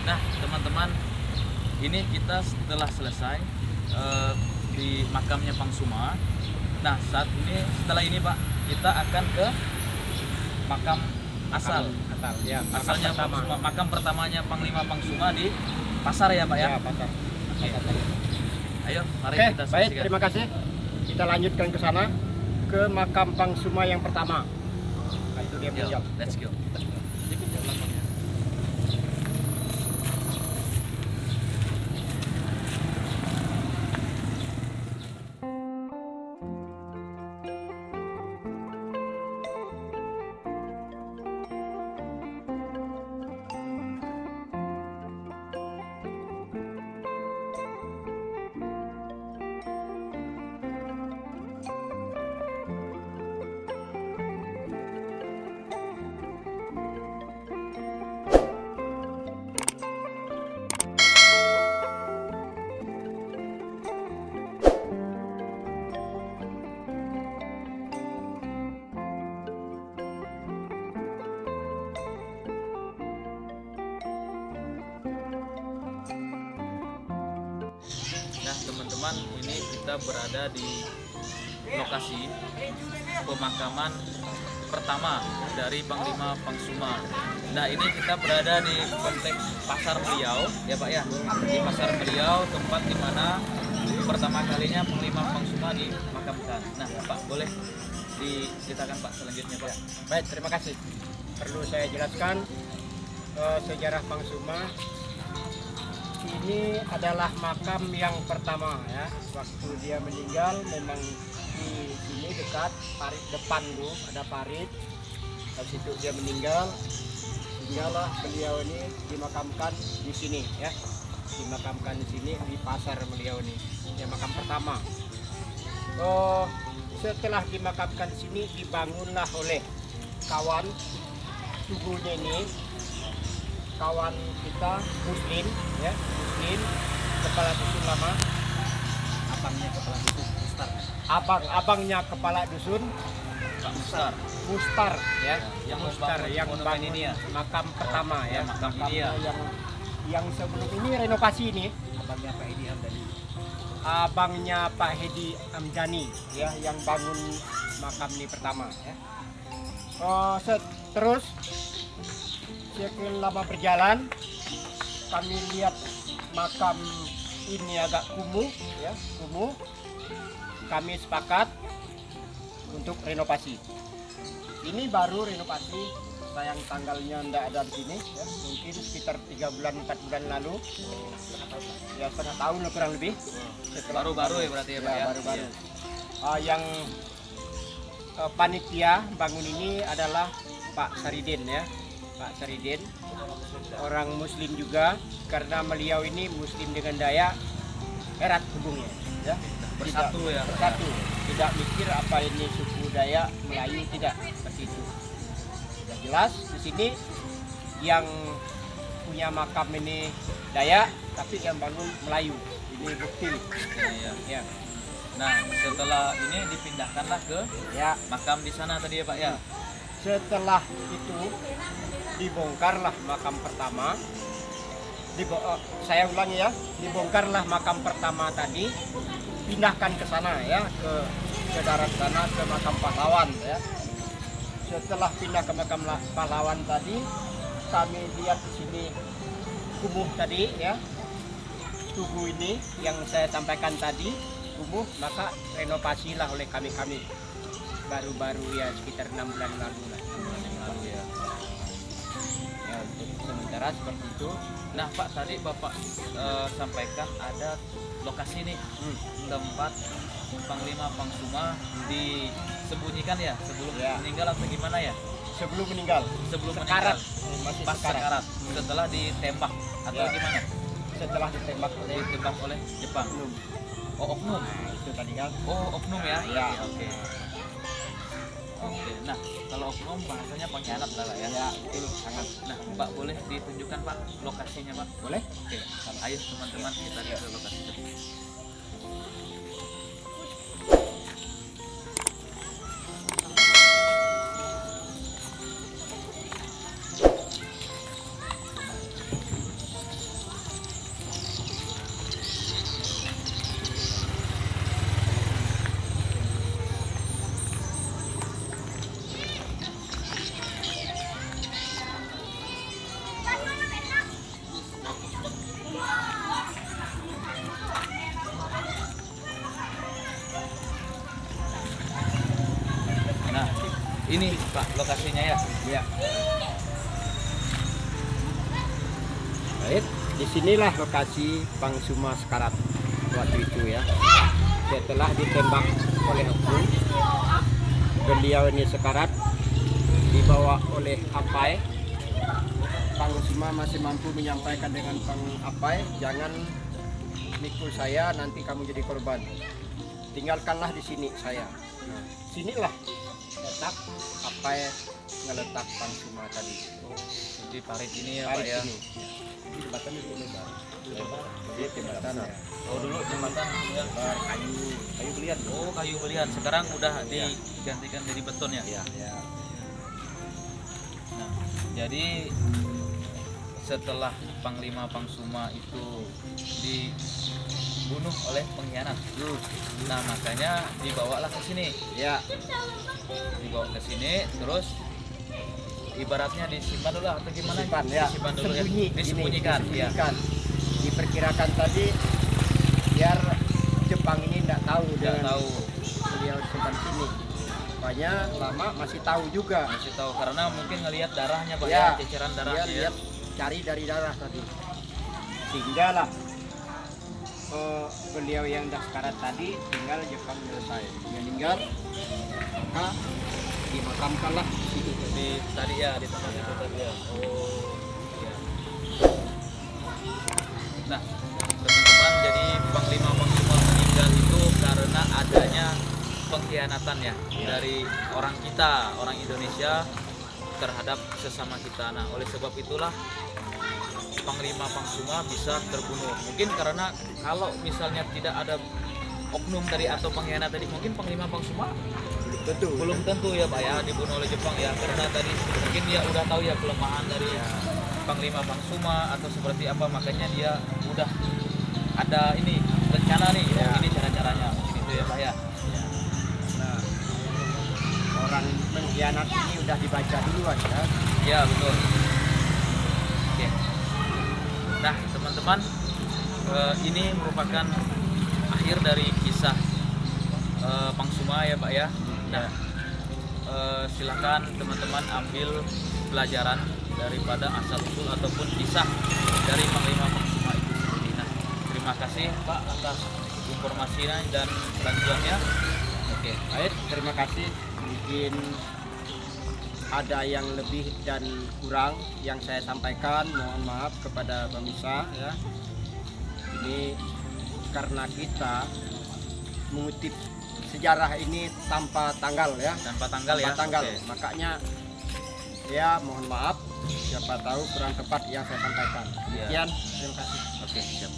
Nah, teman-teman, ini kita setelah selesai di makamnya Pangsuma. Nah, setelah ini Pak, kita akan ke makam asal. Ya, Asalnya Pangsuma, makam pertamanya Panglima Pangsuma di Pasar ya Pak ya? Ya, Pasar. Oke. Ayo, mari Oke, kita baik, saksikan. terima kasih. Kita lanjutkan ke sana, ke makam Pangsuma yang pertama. Nah, itu dia Yo, menjawab. let's go. Nah, teman-teman, ini kita berada di lokasi pemakaman pertama dari Panglima Pangsuma. Nah, ini kita berada di kompleks Pasar Meliau, ya Pak ya. Di Pasar Meliau, tempat di mana pertama kalinya Panglima Pangsuma dimakamkan. Nah, Pak, boleh diceritakan Pak selanjutnya Pak? Baik, terima kasih. Perlu saya jelaskan sejarah Pangsuma. Ini adalah makam yang pertama ya. Waktu dia meninggal memang di sini dekat parit depan tuh ada parit. Dari situ dia meninggal. Sehinggalah beliau ini dimakamkan di sini ya. Dimakamkan di sini di Pasar Meliau ini. Yang makam pertama. Setelah dimakamkan di sini dibangunlah oleh kawan tubuhnya ini. Kawan kita Muslim ya, Muslim kepala dusun lama, Abangnya kepala dusun Mustar. abangnya kepala dusun Pak Mustar. Mustar ya, Yang Mustar membangun yang monumen bangun ini ya? makam pertama ya, makam ini makamnya ya. yang sebelum ini renovasi ini Abangnya Pak Edi Hamdani. abangnya Pak Hedi Amdani ya yang bangun makam ini pertama ya. Terus sekian lama berjalan kami lihat makam ini agak kumuh ya, kumuh. Kami sepakat untuk renovasi. Ini baru renovasi, sayang tanggalnya tidak ada di sini ya. Mungkin sekitar 3 bulan 4 bulan lalu ya, setengah tahun kurang lebih. Baru-baru ya berarti ya Pak ya? Baru-baru. Yang panitia bangun ini adalah Pak Saridin ya, Pak Saridin, orang Muslim juga, karena beliau ini Muslim dengan Dayak erat hubungnya ya, Bersatu ya. bersatu, tidak mikir apa ini suku Dayak Melayu, tidak seperti itu. Sudah jelas di sini yang punya makam ini Dayak tapi yang bangun Melayu, ini bukti Iya. ya. Nah, setelah ini dipindahkanlah ke Ya, makam di sana tadi ya Pak ya. setelah itu dibongkarlah makam pertama. Saya ulangi ya, dibongkarlah makam pertama tadi, pindahkan ke sana ya, ke darat sana, ke makam pahlawan ya. Setelah pindah ke makam pahlawan tadi, kami lihat di sini kumuh tadi ya, tugu ini yang saya sampaikan tadi kumuh, maka renovasilah oleh kami baru-baru ya, sekitar 6 bulan lalu lah. Ya. Ya, untuk sementara seperti itu. Nah Pak, tadi Bapak sampaikan ada lokasi nih, tempat Panglima Pangsuma disembunyikan ya sebelum Ya. meninggal atau gimana ya? Sebelum meninggal, Sebelum sekarat, meninggal, masih pas sekarat, setelah ditembak atau Ya. gimana? Setelah ditembak oleh Ditembak oleh Jepang. oknum. Oh, oknum. Nah, itu tadi kan. Oh, oknum ya? Ya. Oke. Oke. Nah, kalau oknum bahasanya pengkhianat lah Pak ya. Ya, itu sangat. Nah, Pak boleh ditunjukkan Pak lokasinya Pak? Boleh? Oke. Ayo teman-teman kita lihat ke lokasi tersebut. ini Pak lokasinya ya. Ya. Baik, disinilah lokasi Pangsuma Sekarat waktu itu ya. Setelah ditembak oleh oknum, beliau ini sekarat, dibawa oleh Apai. Pangsuma masih mampu menyampaikan dengan Apai, jangan mikul saya, nanti kamu jadi korban. Tinggalkanlah di sini saya. Sinilah letak Apai ngeletak Pangsuma tadi. Di parit ini ya Pak Parit ya. ini. Ini jembatan itu lebar. Dia jembatan ya. Oh dulu jembatan ya. Lebar, kayu belian. Oh kayu belian, sekarang udah digantikan jadi beton ya. Ya. Nah, jadi setelah Panglima Pangsuma itu dibunuh oleh pengkhianat, nah makanya dibawalah ke sini. Ya. Dibawa ke sini, terus ibaratnya disimpan dulu atau gimana? Disimpan, ya. Disimpan dulu ya. Sembunyi, Disembunyikan. Ya. Diperkirakan tadi biar Jepang ini tidak tahu Tidak dengan tahu, beliau disimpan sini. Makanya lama masih tahu juga. masih tahu karena mungkin ngelihat darahnya Pak Ya, ya, ceceran Dia darahnya. Ya. lihat cari dari darah tadi. Sehingga lah beliau yang dah sekarat tadi tinggal Jepang selesai. Dia meninggal, maka dimakamkanlah di situ. Di tadi ya di tempat itu tadi ya. Oh iya. Nah teman-teman, jadi Panglima Pangsuma meninggal itu karena adanya pengkhianatan ya dari orang kita, orang Indonesia terhadap sesama kita. Nah oleh sebab itulah Panglima Pangsuma bisa terbunuh. Mungkin karena kalau misalnya tidak ada oknum tadi atau pengkhianat tadi, mungkin Panglima Pangsuma belum tentu ya Pak ya dibunuh oleh Jepang ya, karena tadi mungkin dia udah tahu ya kelemahan dari Panglima Pangsuma atau seperti apa, makanya dia udah ada ini rencana nih, ini cara-caranya mungkin itu ya Pak ya. Nah, orang pengkhianat ini udah dibaca duluan ya. Ya betul. Oke. Nah teman-teman, ini merupakan akhir dari kisah Pangsuma ya Pak ya. Nah silakan teman-teman ambil pelajaran daripada asal usul ataupun kisah dari Panglima Pangsuma itu sendiri. Nah terima kasih Pak atas informasinya dan bantuannya. Oke. Baik, terima kasih. Mungkin ada yang lebih dan kurang yang saya sampaikan, mohon maaf kepada pemirsa ya. Ini karena kita mengutip sejarah ini tanpa tanggal ya. Tanpa tanggal ya. Tanggal. Oke. Makanya ya mohon maaf, siapa tahu kurang tepat yang saya sampaikan. Iya. Sekian, terima kasih. Oke, siap.